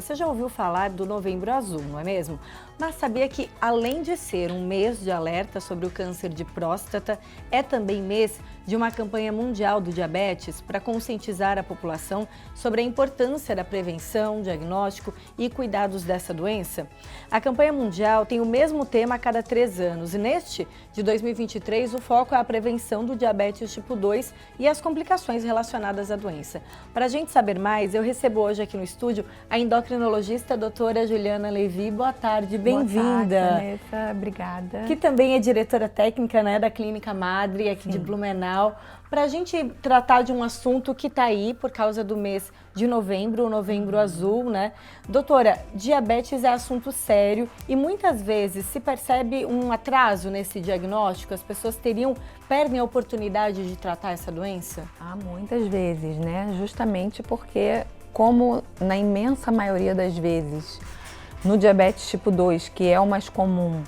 você já ouviu falar do Novembro Azul, não é mesmo? Mas sabia que, além de ser um mês de alerta sobre o câncer de próstata, é também mês de uma campanha mundial do diabetes para conscientizar a população sobre a importância da prevenção, diagnóstico e cuidados dessa doença? A campanha mundial tem o mesmo tema a cada 3 anos e neste, de 2023, o foco é a prevenção do diabetes tipo 2 e as complicações relacionadas à doença. Para a gente saber mais, eu recebo hoje aqui no estúdio a endocrinologista doutora Juliana Levi. Boa tarde, bem-vinda. Boa tarde, Vanessa. Obrigada. Que também é diretora técnica, né, da Clínica Madre aqui de Blumenau. Para a gente tratar de um assunto que está aí por causa do mês de novembro, o Novembro Azul, né? Doutora, diabetes é assunto sério e muitas vezes se percebe um atraso nesse diagnóstico, as pessoas perdem a oportunidade de tratar essa doença? Muitas vezes, né? Justamente porque, como na imensa maioria das vezes, no diabetes tipo 2, que é o mais comum,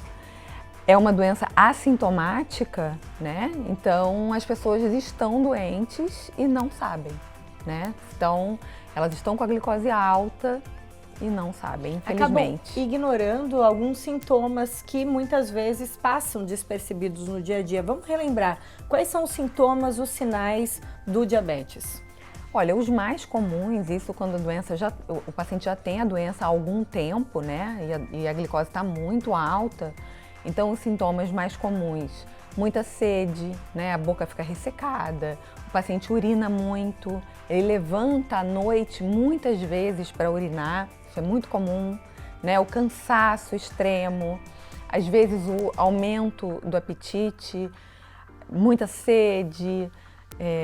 é uma doença assintomática, né? Então as pessoas estão doentes e não sabem, né? Então elas estão com a glicose alta e não sabem, infelizmente. Acabam ignorando alguns sintomas que muitas vezes passam despercebidos no dia a dia. Vamos relembrar, quais são os sintomas, os sinais do diabetes? Olha, os mais comuns, isso quando o paciente já tem a doença há algum tempo, né? E a glicose está muito alta. Então, os sintomas mais comuns, muita sede, né? A boca fica ressecada, o paciente urina muito, ele levanta à noite muitas vezes para urinar, isso é muito comum, né? O cansaço extremo, às vezes o aumento do apetite, muita sede,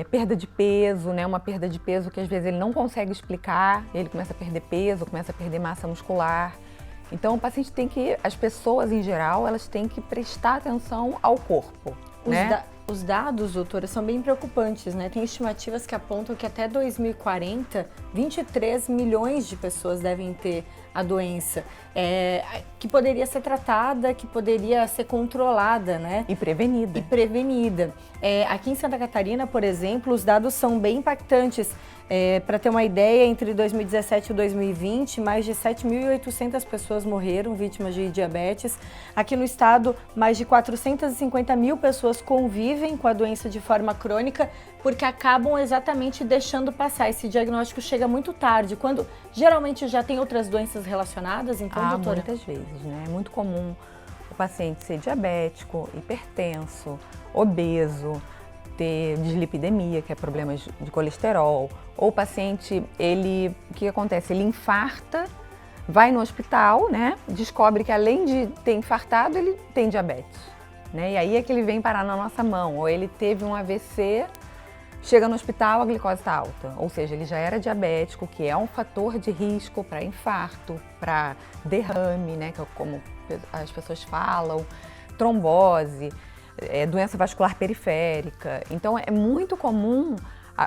perda de peso, né? Uma perda de peso que às vezes ele não consegue explicar, ele começa a perder peso, começa a perder massa muscular. Então, o paciente as pessoas em geral, elas têm que prestar atenção ao corpo, né? Os dados, doutora, são bem preocupantes, né? Tem estimativas que apontam que até 2040, 23 milhões de pessoas devem ter a doença, que poderia ser tratada, que poderia ser controlada, né? E prevenida. Aqui em Santa Catarina, por exemplo, os dados são bem impactantes. Para ter uma ideia, entre 2017 e 2020, mais de 7.800 pessoas morreram vítimas de diabetes. Aqui no estado, mais de 450 mil pessoas convivem com a doença de forma crônica, porque acabam exatamente deixando passar. Esse diagnóstico chega muito tarde, quando geralmente já tem outras doenças relacionadas, então, doutora? Muitas vezes, né? É muito comum o paciente ser diabético, hipertenso, obeso, ter dislipidemia, que é problemas de colesterol, ou o paciente, o que acontece? Ele infarta, vai no hospital, né? Descobre que além de ter infartado, ele tem diabetes, né? E aí é que ele vem parar na nossa mão, ou ele teve um AVC, chega no hospital, a glicose está alta, ou seja, ele já era diabético, que é um fator de risco para infarto, para derrame, né? Que é como as pessoas falam, trombose, doença vascular periférica. Então é muito comum,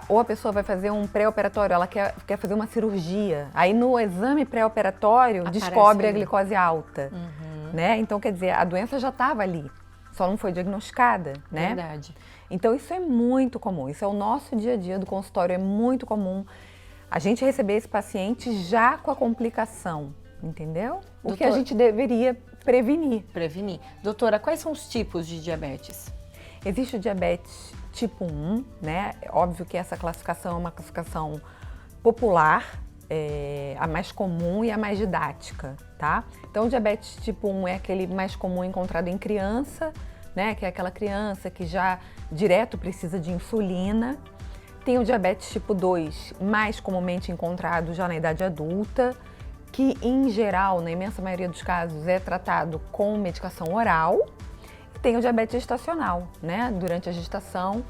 ou a pessoa vai fazer um pré-operatório, ela quer fazer uma cirurgia, aí no exame pré-operatório descobre a glicose alta, né? Então quer dizer, a doença já estava ali, só não foi diagnosticada, né? Verdade. Então isso é muito comum, isso é o nosso dia a dia do consultório, é muito comum a gente receber esse paciente já com a complicação, entendeu? O que a gente deveria prevenir. Doutora, quais são os tipos de diabetes? Existe o diabetes tipo 1, né? É óbvio que essa classificação é uma classificação popular, a mais comum e a mais didática, tá? Então, o diabetes tipo 1 é aquele mais comum encontrado em criança, né? Que é aquela criança que já direto precisa de insulina. Tem o diabetes tipo 2, mais comumente encontrado já na idade adulta, que em geral, na imensa maioria dos casos, é tratado com medicação oral. E tem o diabetes gestacional, né? Durante a gestação,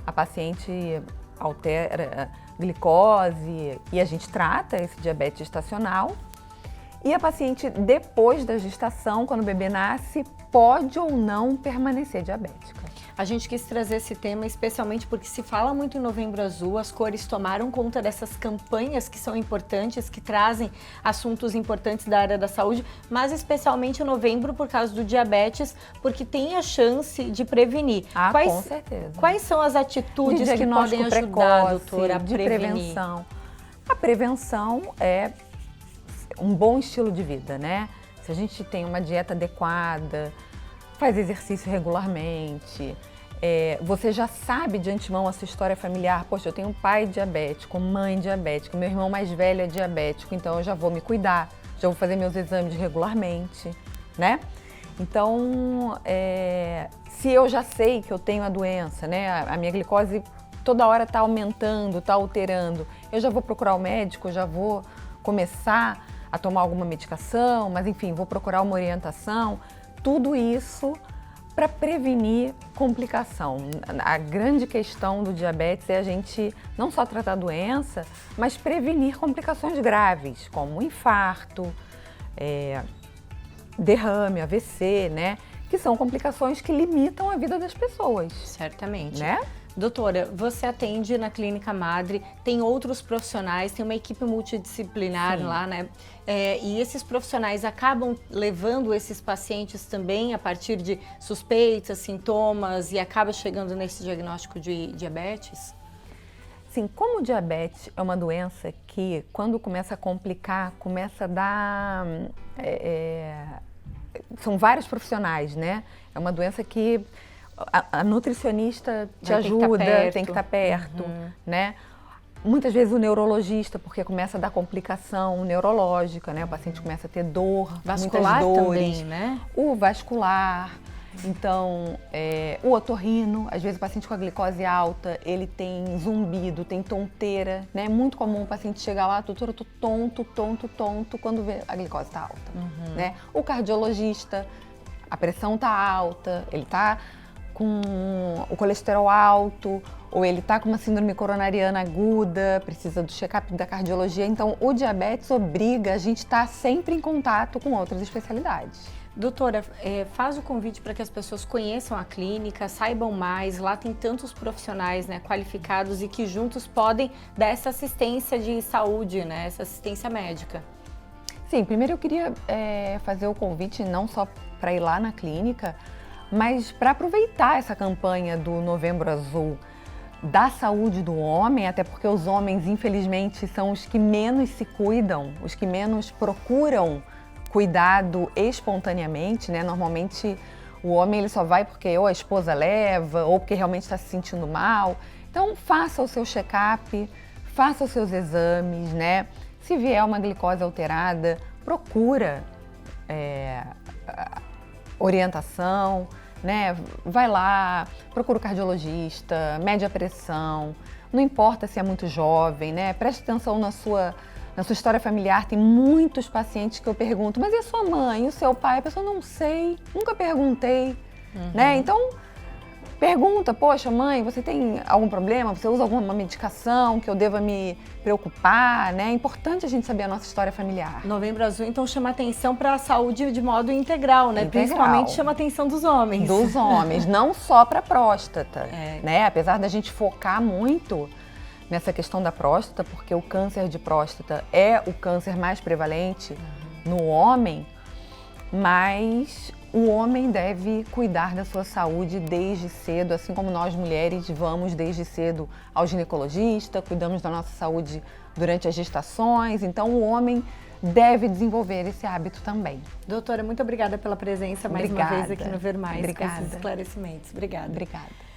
a paciente altera a glicose e a gente trata esse diabetes gestacional. E a paciente, depois da gestação, quando o bebê nasce, pode ou não permanecer diabética. A gente quis trazer esse tema especialmente porque se fala muito em Novembro Azul, as cores tomaram conta dessas campanhas que são importantes, que trazem assuntos importantes da área da saúde, mas especialmente em novembro por causa do diabetes, porque tem a chance de prevenir. Com certeza. Quais são as atitudes que podem ajudar, doutora, a prevenir? Prevenção. A prevenção é um bom estilo de vida, né? Se a gente tem uma dieta adequada, faz exercício regularmente, você já sabe de antemão a sua história familiar. Poxa, eu tenho um pai diabético, mãe diabética, meu irmão mais velho é diabético, então eu já vou me cuidar, já vou fazer meus exames regularmente, né? Então, se eu já sei que eu tenho a doença, né, a minha glicose toda hora está aumentando, está alterando, eu já vou procurar o médico, já vou começar a tomar alguma medicação, mas enfim, vou procurar uma orientação, tudo isso para prevenir complicação. A grande questão do diabetes é a gente não só tratar a doença, mas prevenir complicações graves, como infarto, derrame, AVC, né? Que são complicações que limitam a vida das pessoas. Certamente. Né? Doutora, você atende na Clínica Madre, tem outros profissionais, tem uma equipe multidisciplinar. Sim. Lá, né? E esses profissionais acabam levando esses pacientes também a partir de suspeitas, sintomas e acaba chegando nesse diagnóstico de diabetes? Sim, como o diabetes é uma doença que, quando começa a complicar, começa a dar... são vários profissionais, né? É uma doença que a nutricionista te ajuda, tem que estar perto, né? Muitas vezes o neurologista, porque começa a dar complicação neurológica, né? O paciente começa a ter dor, vascular muitas dores. Também, né? O vascular, então, o otorrino, às vezes o paciente com a glicose alta, ele tem zumbido, tem tonteira, né? É muito comum o paciente chegar lá, doutora, eu tô tonto, quando vê a glicose está alta, né? O cardiologista, a pressão tá alta, ele tá com o colesterol alto, ou ele está com uma síndrome coronariana aguda, precisa do check-up da cardiologia. Então, o diabetes obriga a gente a estar sempre em contato com outras especialidades. Doutora, faz o convite para que as pessoas conheçam a clínica, saibam mais. Lá tem tantos profissionais, né, qualificados e que juntos podem dar essa assistência de saúde, né, essa assistência médica. Sim, primeiro eu queria fazer o convite não só para ir lá na clínica, mas para aproveitar essa campanha do Novembro Azul da saúde do homem, até porque os homens, infelizmente, são os que menos se cuidam, os que menos procuram cuidado espontaneamente, né? Normalmente o homem ele só vai porque ou a esposa leva ou porque realmente está se sentindo mal. Então faça o seu check-up, faça os seus exames, né? Se vier uma glicose alterada, procura orientação, né? Vai lá, procura o cardiologista, mede a pressão, não importa se é muito jovem, né? Preste atenção na sua história familiar. Tem muitos pacientes que eu pergunto, mas e a sua mãe, e o seu pai? A pessoa, não sei, nunca perguntei, né? Então, pergunta, poxa, mãe, você tem algum problema? Você usa alguma medicação que eu deva me preocupar, né? É importante a gente saber a nossa história familiar. Novembro Azul, então, chama atenção para a saúde de modo integral, né? Principalmente chama a atenção dos homens. Dos homens, não só para a próstata, né? Apesar da gente focar muito nessa questão da próstata, porque o câncer de próstata é o câncer mais prevalente no homem, mas o homem deve cuidar da sua saúde desde cedo, assim como nós mulheres vamos desde cedo ao ginecologista, cuidamos da nossa saúde durante as gestações, então o homem deve desenvolver esse hábito também. Doutora, muito obrigada pela presença mais uma vez aqui no Ver Mais, Obrigada. com esses esclarecimentos. Obrigada. Obrigada.